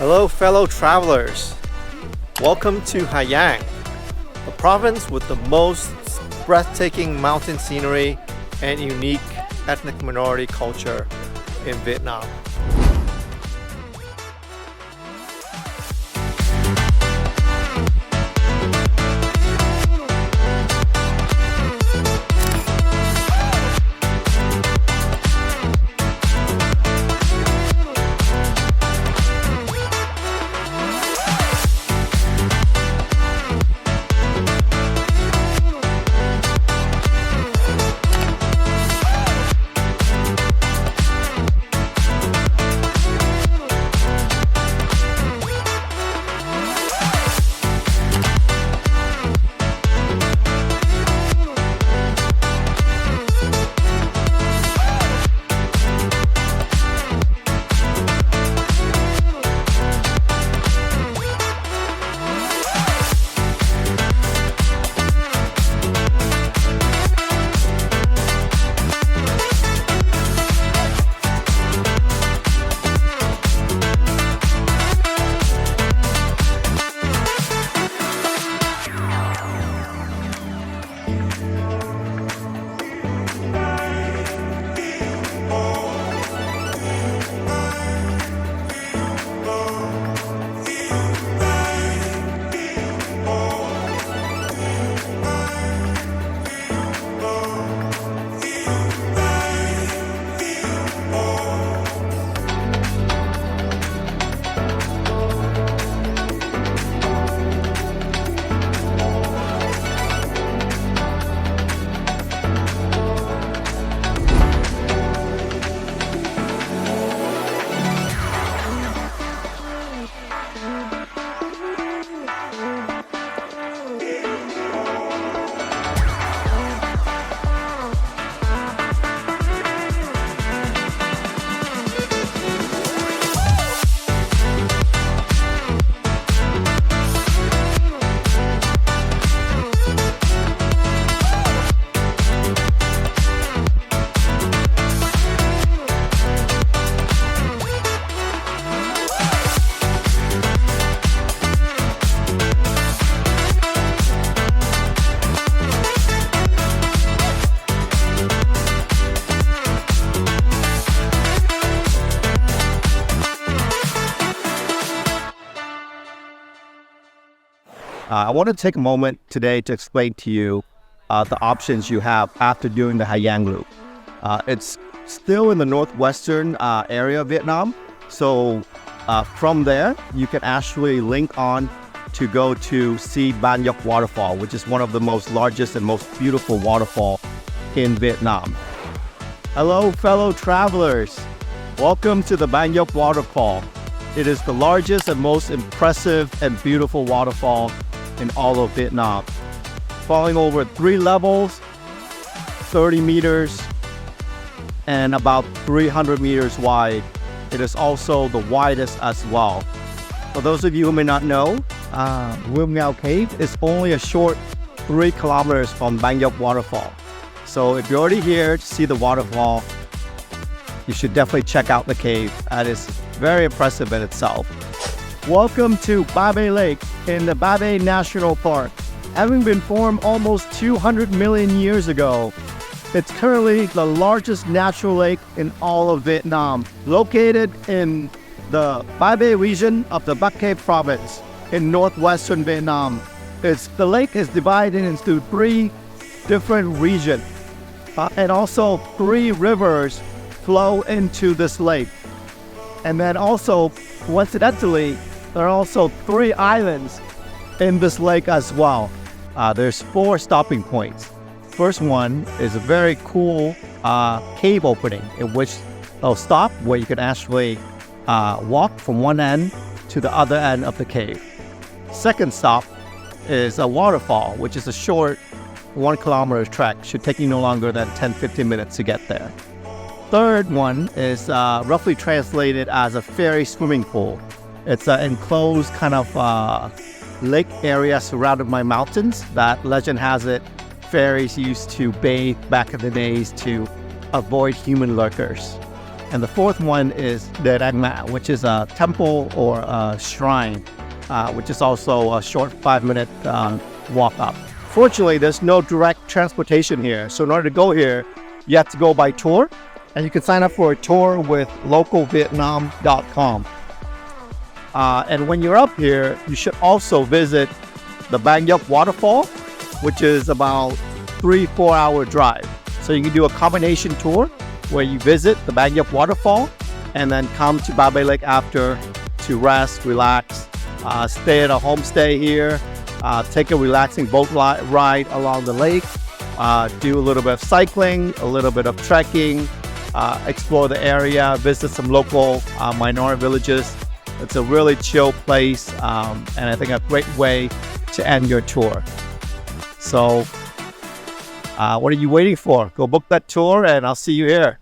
Hello, fellow travelers. Welcome to Ha Giang, a province with the most breathtaking mountain scenery and unique ethnic minority culture in Vietnam. I want to take a moment today to explain to you the options you have after doing the Ha Giang Loop. It's still in the northwestern area of Vietnam, so from there you can actually link on to go to see Ban Gioc Waterfall, which is one of the most largest and most beautiful waterfall in Vietnam. Hello, fellow travelers. Welcome to the Ban Gioc Waterfall. It is the largest and most impressive and beautiful waterfall in all of Vietnam. Falling over 3 levels, 30 meters, and about 300 meters wide. It is also the widest as well. For those of you who may not know, Vung Ngao Cave is only a short 3 kilometers from Ban Gioc Waterfall. So if you're already here to see the waterfall, you should definitely check out the cave. That is very impressive in itself. Welcome to Ba Be Lake in the Ba Be National Park. Having been formed almost 200 million years ago, it's currently the largest natural lake in all of Vietnam, located in the Ba Be region of the Ba Ke province in northwestern Vietnam. The lake is divided into 3 different regions, and also 3 rivers flow into this lake. And then also, coincidentally, there are also 3 islands in this lake as well. There's 4 stopping points. First one is a very cool cave opening in which they'll stop where you can actually walk from one end to the other end of the cave. Second stop is a waterfall, which is a short 1 kilometer trek. Should take you no longer than 10-15 minutes to get there. Third one is roughly translated as a fairy swimming pool. It's an enclosed kind of lake area surrounded by mountains that legend has it fairies used to bathe back in the days to avoid human lurkers. And the fourth one is the Rangma, which is a temple or a shrine, which is also a short 5-minute walk up. Fortunately, there's no direct transportation here. So in order to go here, you have to go by tour. And you can sign up for a tour with localvietnam.com. And when you're up here, you should also visit the Ban Gioc Waterfall, which is about 3-4 hour drive. So you can do a combination tour where you visit the Ban Gioc Waterfall and then come to Ba Bay Lake after to rest, relax, stay at a homestay here, take a relaxing boat ride along the lake, do a little bit of cycling, a little bit of trekking, explore the area, visit some local minority villages. It's a really chill place, and I think a great way to end your tour. So what are you waiting for? Go book that tour and I'll see you here.